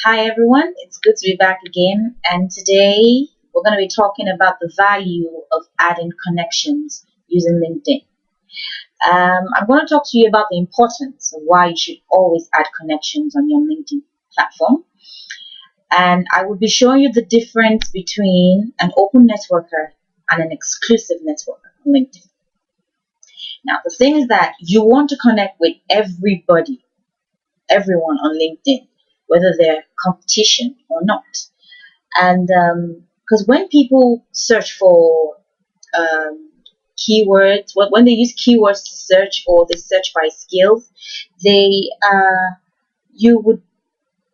Hi everyone, it's good to be back again. And today we're going to be talking about the value of adding connections using LinkedIn. I'm going to talk to you about the importance of why you should always add connections on your LinkedIn platform. And I will be showing you the difference between an open networker and an exclusive networker on LinkedIn. Now, the thing is that you want to connect with everyone on LinkedIn, whether they're competition or not. And because when people search for keywords, when they use keywords to search or they search by skills, they you would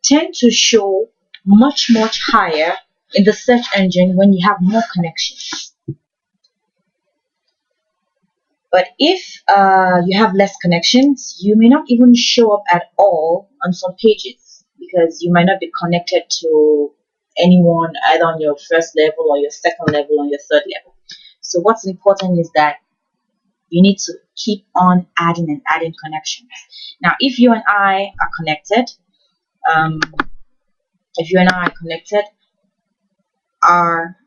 tend to show much higher in the search engine when you have more connections. But if you have less connections, you may not even show up at all on some pages because you might not be connected to anyone either on your first level or your second level or your third level. So what's important is that you need to keep on adding and adding connections. Now, if you and I are connected, our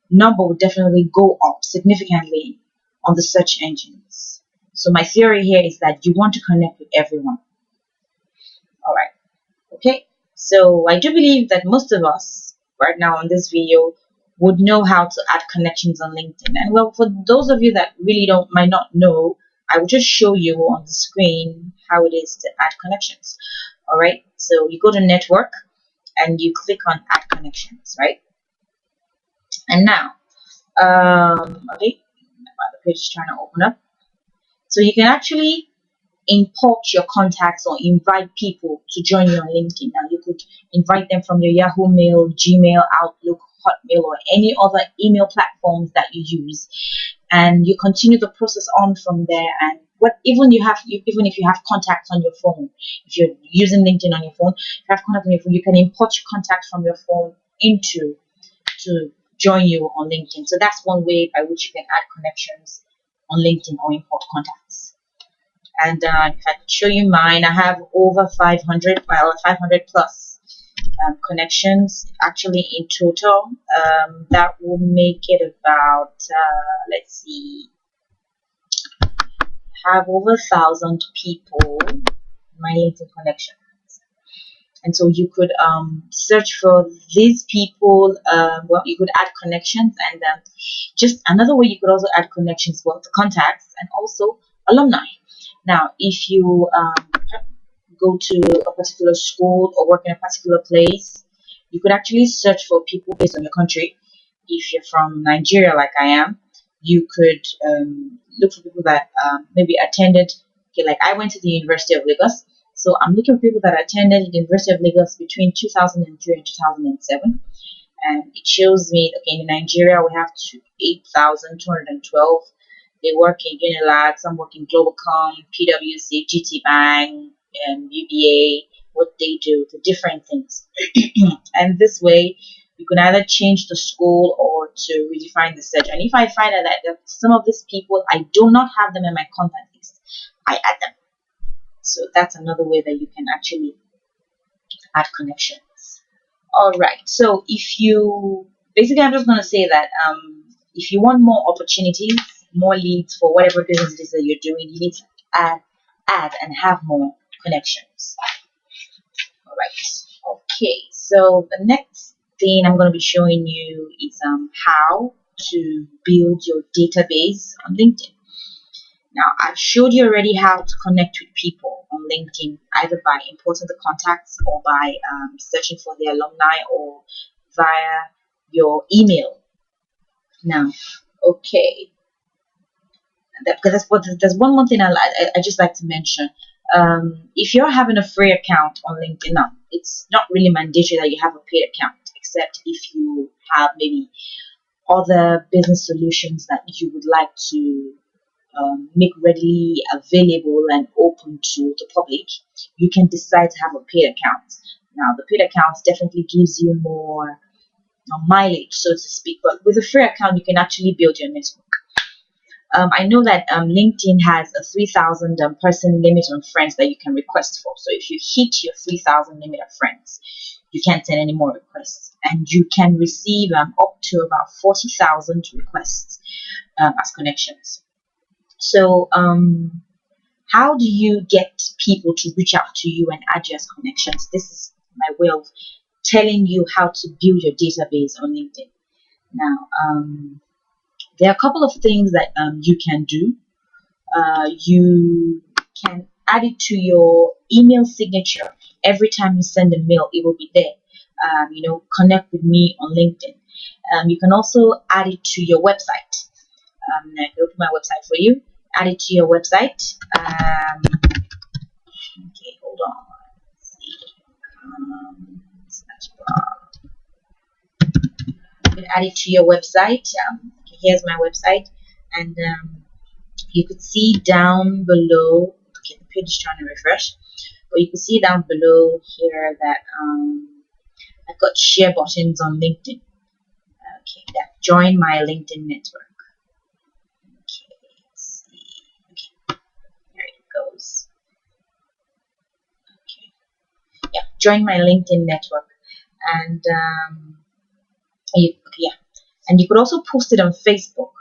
number will definitely go up significantly on the search engines. So my theory here is that you want to connect with everyone. All right. Okay. So I do believe that most of us right now in this video would know how to add connections on LinkedIn. And well, for those of you that really might not know, I will just show you on the screen how it is to add connections. All right. So you go to network and you click on add connections, right? And now, okay, the page is trying to open up. So you can actually import your contacts or invite people to join you on LinkedIn. Now you could invite them from your Yahoo Mail, Gmail, Outlook, Hotmail, or any other email platforms that you use, and you continue the process on from there. And even if you have contacts on your phone, if you're using LinkedIn on your phone, if you have contacts on your phone, you can import your contacts from your phone to join you on LinkedIn. So that's one way by which you can add connections on LinkedIn or import contacts. And if I could show you mine, I have over 500 plus connections actually in total. That will make it about, let's see, have over 1,000 people in my LinkedIn connections. And so you could search for these people. You could add connections, and just another way you could also add connections was the contacts and also alumni. Now, if you go to a particular school or work in a particular place, you could actually search for people based on your country. If you're from Nigeria, like I am, you could look for people that maybe attended. Okay, like I went to the University of Lagos. So I'm looking for people that attended the University of Lagos between 2003 and 2007. And it shows me, okay, in Nigeria, we have 8,212. They work in Unilag, some work in Globalcom, PwC, GT Bank, UBA, what they do, the different things. And this way, you can either change the school or to redefine the search. And if I find out that some of these people, I do not have them in my contact list, I add them. So that's another way that you can actually add connections. All right. So basically, I'm just going to say that if you want more opportunities, more leads for whatever business it is that you're doing, you need to add and have more connections. All right. Okay. So the next thing I'm going to be showing you is how to build your database on LinkedIn. Now, I've showed you already how to connect with people on LinkedIn, either by importing the contacts or by searching for the alumni or via your email. Now, okay, because there's one more thing I just like to mention. If you're having a free account on LinkedIn, now it's not really mandatory that you have a paid account, except if you have maybe other business solutions that you would like to make readily available and open to the public, you can decide to have a paid account. Now, the paid account definitely gives you more mileage, so to speak, but with a free account, you can actually build your network. I know that LinkedIn has a 3,000 person limit on friends that you can request for. So if you hit your 3,000 limit of friends, you can't send any more requests, and you can receive up to about 40,000 requests as connections. So how do you get people to reach out to you and add you as connections? This is my way of telling you how to build your database on LinkedIn. Now, there are a couple of things that you can do. You can add it to your email signature. Every time you send a mail, it will be there. Connect with me on LinkedIn. You can also add it to your website. I can open my website for you. Add it to your website. Okay, hold on. Let's see. Search bar. You can add it to your website. Okay, here's my website, and you could see down below. Okay, the page is trying to refresh, but you can see down below here that I've got share buttons on LinkedIn. Okay, that join my LinkedIn network. Okay, let's see. Okay, there it goes. Okay, yeah, join my LinkedIn network, and and you could also post it on Facebook.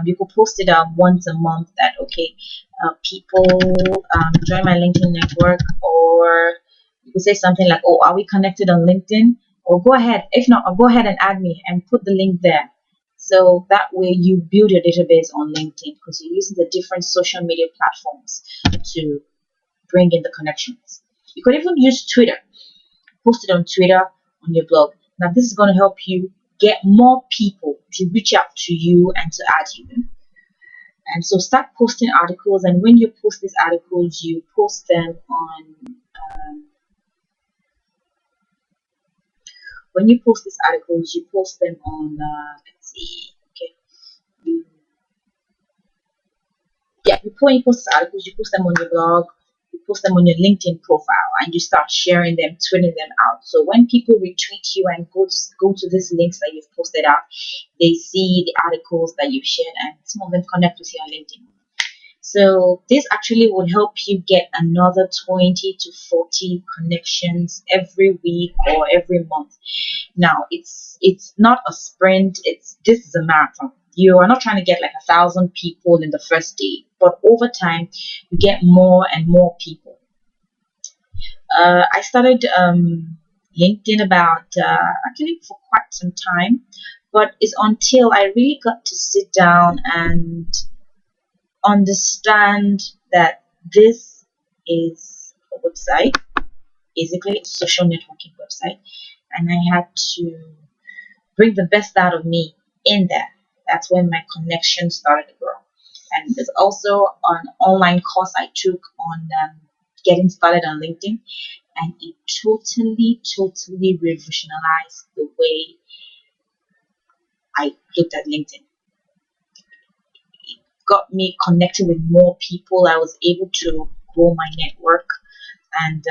You could post it once a month that, okay, people join my LinkedIn network, or you could say something like, oh, are we connected on LinkedIn? Or go ahead, if not, or go ahead and add me and put the link there. So that way you build your database on LinkedIn, because you're using the different social media platforms to bring in the connections. You could even use Twitter. Post it on Twitter, on your blog. Now this is going to help you get more people to reach out to you and to add you. And so start posting articles, and when you post these articles, you post them on let's see, okay, before you post these articles, you post them on your blog, you post them on your LinkedIn profile, and you start sharing them, tweeting them out. So when people retweet you and go to these links that you've posted out, they see the articles that you've shared, and some of them connect with you on LinkedIn. So this actually would help you get another 20 to 40 connections every week or every month. Now it's not a sprint. This is a marathon. You are not trying to get like 1,000 people in the first day, but over time you get more and more people. I started LinkedIn about actually for quite some time, but it's until I really got to sit down and understand that this is a website, basically a social networking website, and I had to bring the best out of me in there. That's when my connection started to grow. And there's also an online course I took on getting started on LinkedIn, and it totally revolutionized the way I looked at LinkedIn. It got me connected with more people. I was able to grow my network, and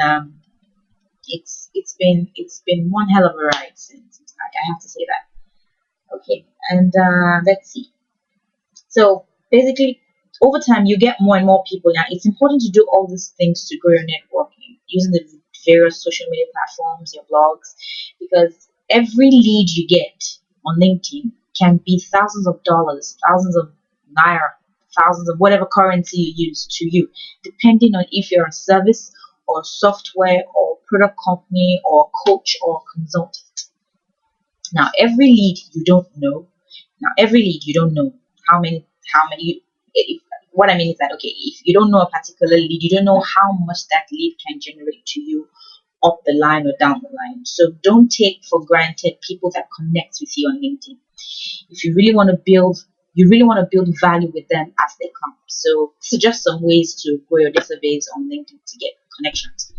it's been one hell of a ride since. I have to say that. Okay, and let's see. So basically, over time, you get more and more people. Now, it's important to do all these things to grow your networking using the various social media platforms, your blogs, because every lead you get on LinkedIn can be thousands of dollars, thousands of naira, thousands of whatever currency you use to you, depending on if you're a service or software or product company or coach or consultant. Now, every lead you don't know how many. What I mean is that, okay, if you don't know a particular lead, you don't know how much that lead can generate to you up the line or down the line. So don't take for granted people that connect with you on LinkedIn. If you really want to build value with them as they come. So these are just some ways to grow your database on LinkedIn to get connections.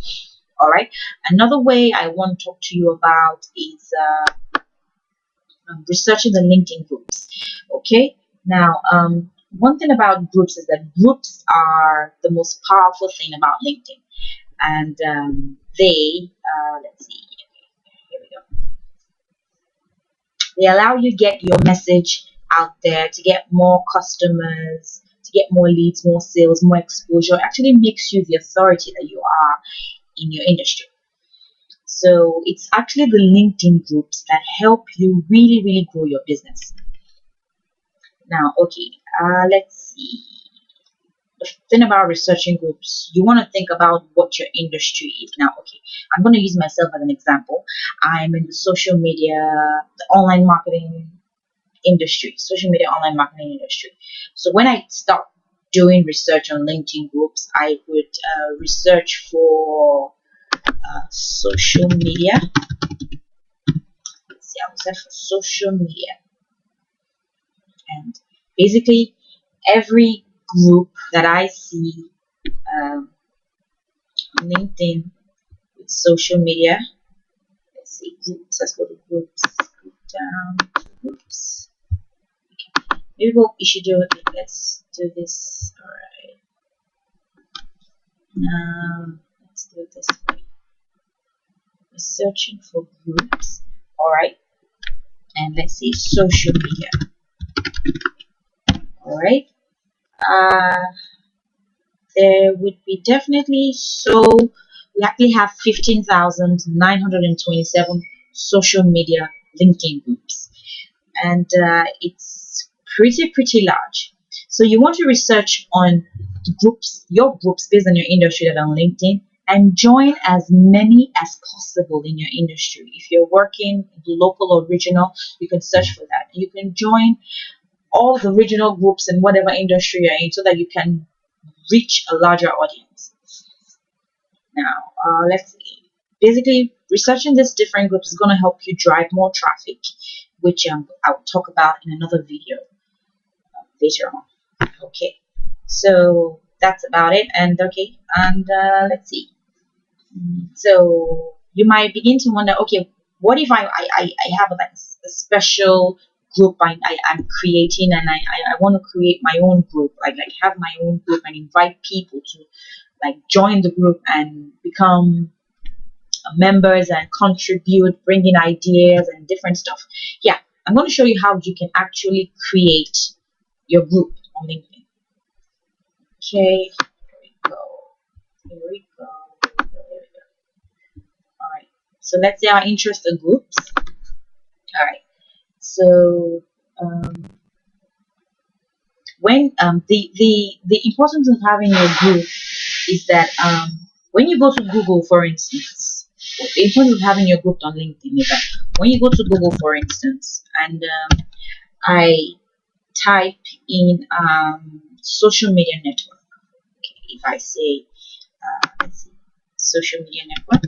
All right. Another way I want to talk to you about is researching the LinkedIn groups. Okay. Now, one thing about groups is that groups are the most powerful thing about LinkedIn, and let's see, here we go. They allow you to get your message out there, to get more customers, to get more leads, more sales, more exposure. It actually makes you the authority that you are in your industry. So it's actually the LinkedIn groups that help you really, really grow your business. Now, okay, let's see. The thing about researching groups, you want to think about what your industry is. Now, okay, I'm going to use myself as an example. I'm in the social media, the online marketing industry, social media online marketing industry. So when I start doing research on LinkedIn groups, I would research for social media. Let's see, I would search for social media, and basically every group that I see um, on LinkedIn with social media. Let's see, groups. Let's go to groups. Group down to groups. Okay. Maybe we should do it. Let's do this. All right. Now let's do it this way. We're searching for groups. All right. And let's see social media. All right. There would be definitely, so we actually have 15,927 social media LinkedIn groups, and it's pretty large. So you want to research on groups, your groups based on your industry that are on LinkedIn, and join as many as possible in your industry. If you're working local or regional, you can search for that. You can join all the regional groups in whatever industry you're in so that you can reach a larger audience. Now, let's see. Basically, researching these different groups is going to help you drive more traffic, which I'll talk about in another video later on. Okay, so that's about it. And okay, and let's see. So you might begin to wonder, okay, what if I have like a special group I'm creating, and I want to create my own group, like have my own group and invite people to like join the group and become members and contribute, bring in ideas and different stuff. Yeah, I'm going to show you how you can actually create your group on LinkedIn. Okay, here we go. Here we go. All right. So let's say our interest are groups. All right. So when the importance of having a group is that when you go to Google, for instance, the importance of having your group on LinkedIn is that when you go to Google, for instance, and I type in social media network. Okay, if I say let's see, social media network,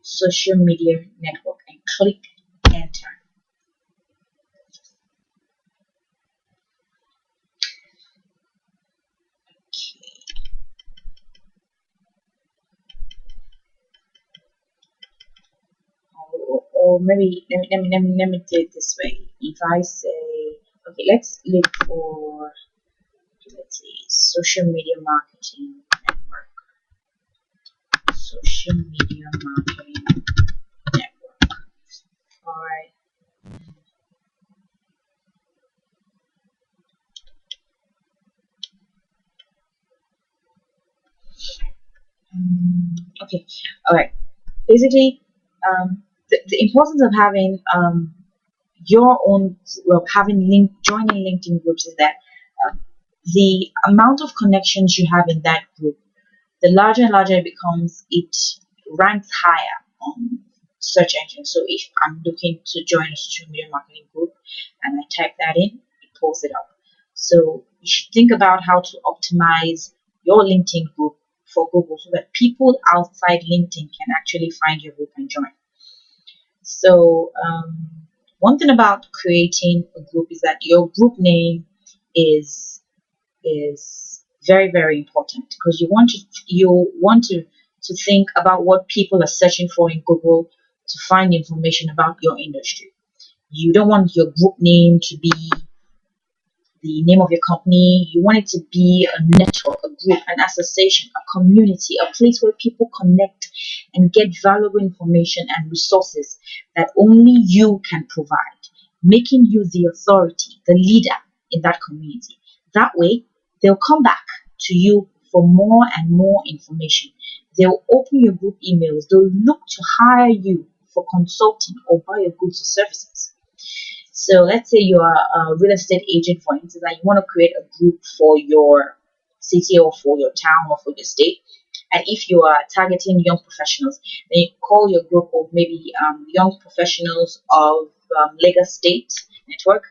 social media network, and click enter. Or maybe let me do it this way. If I say, okay, let's look for, let's see, social media marketing network. Social media marketing network. All right. Okay. All right. Basically, the importance of having your own, well, joining LinkedIn groups is that the amount of connections you have in that group, the larger and larger it becomes, it ranks higher on search engine. So if I'm looking to join a social media marketing group and I type that in, it pulls it up. So you should think about how to optimize your LinkedIn group for Google so that people outside LinkedIn can actually find your group and join. So one thing about creating a group is that your group name is very important, because you want to think about what people are searching for in Google to find information about your industry. You don't want your group name to be the name of your company. You want it to be a network, a group, an association, a community, a place where people connect and get valuable information and resources that only you can provide, making you the authority, the leader in that community. That way, they'll come back to you for more and more information. They'll open your group emails. They'll look to hire you for consulting or buy your goods or services. So let's say you are a real estate agent, for instance, and you want to create a group for your city or for your town or for your state. And if you are targeting young professionals, then you call your group of maybe young professionals of Lagos State Network,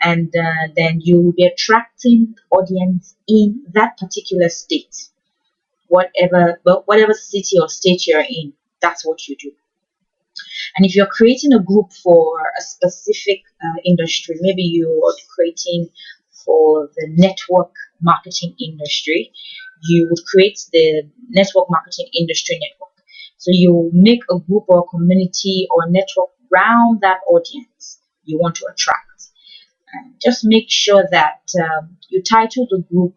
and then you will be attracting audience in that particular state, whatever city or state you're in. That's what you do. And if you're creating a group for a specific industry, maybe you're creating for the network marketing industry, you would create the network marketing industry network. So you make a group or a community or a network around that audience you want to attract. And just make sure that you title the group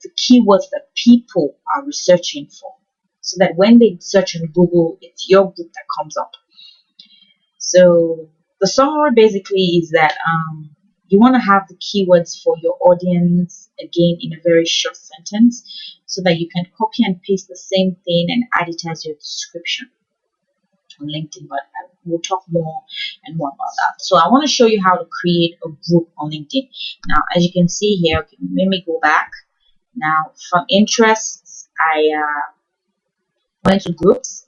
the keywords that people are researching for, so that when they search on Google, it's your group that comes up. So the summary basically is that you want to have the keywords for your audience again in a very short sentence, so that you can copy and paste the same thing and add it as your description on LinkedIn. But we'll talk more and more about that. So I want to show you how to create a group on LinkedIn. Now, as you can see here, okay, let me go back. Now, from interests, I went to groups.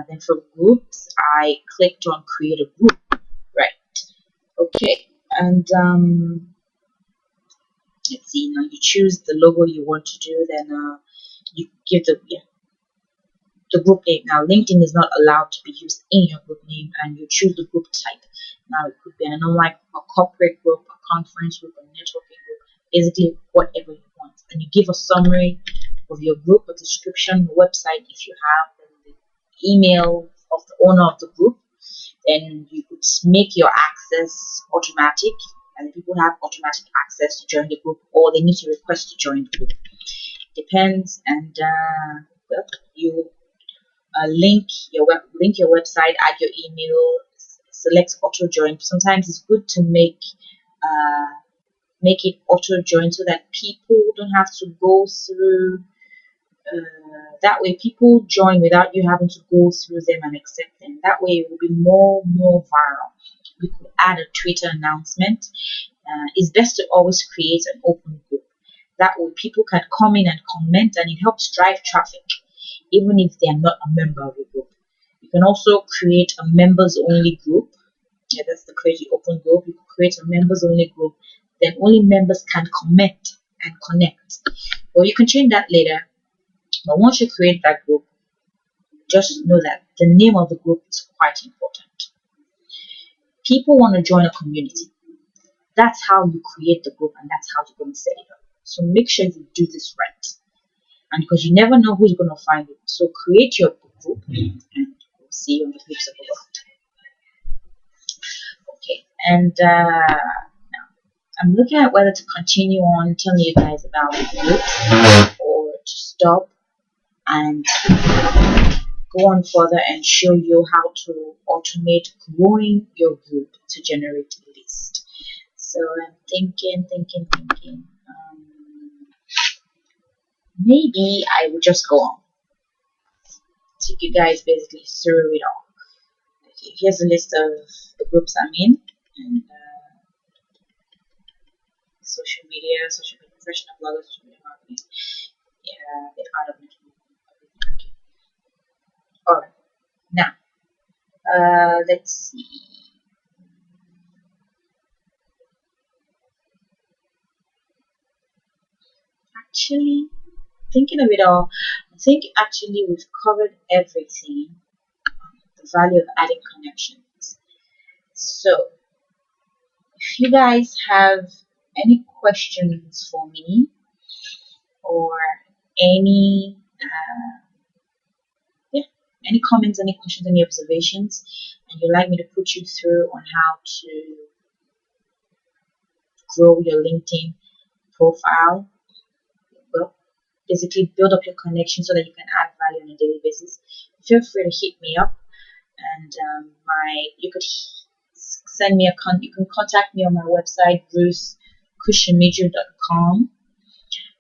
Then from groups, I clicked on create a group. Right. Okay. And let's see. Now you choose the logo you want to do. Then you give the group name. Now LinkedIn is not allowed to be used in your group name, and you choose the group type. Now it could be an online, a corporate group, a conference group, a networking group, basically whatever you want. And you give a summary of your group, a description, a website if you have, and the email of the owner of the group. Then you could make your access automatic, and people have automatic access to join the group, or they need to request to join the group. Depends. And well, you link your website, add your email, select auto join. Sometimes it's good to make it auto join so that people don't have to go through. That way, people join without you having to go through them and accept them. That way, it will be more viral. We could add a Twitter announcement. It's best to always create an open group. That way, people can come in and comment, and it helps drive traffic, even if they are not a member of the group. You can also create a members-only group. Yeah, that's the create open group. You can create a members-only group. Then only members can comment and connect. Well, you can change that later. But once you create that group, just know that the name of the group is quite important. People want to join a community. That's how you create the group, and that's how you're going to set it up. So make sure you do this right. And because you never know who's going to find it. So create your group, and we'll see you on the flips of the world. Okay, and now I'm looking at whether to continue on telling you guys about groups or to stop and go on further and show you how to automate growing your group to generate a list. So I'm thinking. Maybe I would just go on. Take you guys basically through it all. Okay, here's a list of the groups I'm in, and social media professional bloggers, social media marketing, the art of networking. Okay. Alright, now let's see. Actually, thinking of it all, I think actually we've covered everything. The value of adding connections. So, if you guys have any questions for me, or any comments, any questions, any observations, and you'd like me to put you through on how to grow your LinkedIn profile, well, basically build up your connection so that you can add value on a daily basis, feel free to hit me up, and you could send me you can contact me on my website, brucecushimiju.com,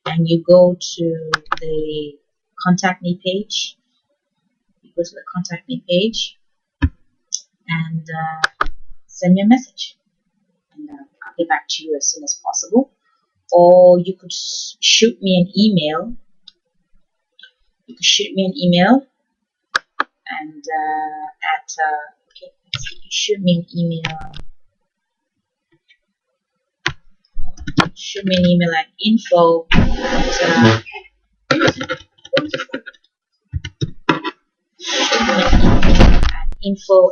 and you go to the contact me page. You go to the contact me page and send me a message, and I'll get back to you as soon as possible. Or you could shoot me an email. You could shoot me an email and okay, let's see, you shoot me an email. Shoot me an email at info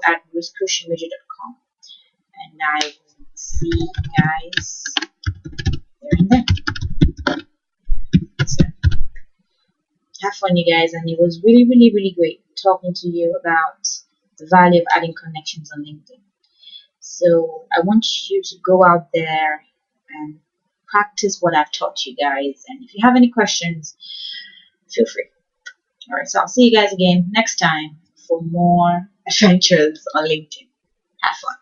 at brucecushionmedia.com, and I will see you guys there and then. So, have fun, you guys, and it was really, really, really great talking to you about the value of adding connections on LinkedIn. So I want you to go out there and practice what I've taught you guys, and if you have any questions, feel free. Alright, so I'll see you guys again next time for more adventures on LinkedIn. Have fun.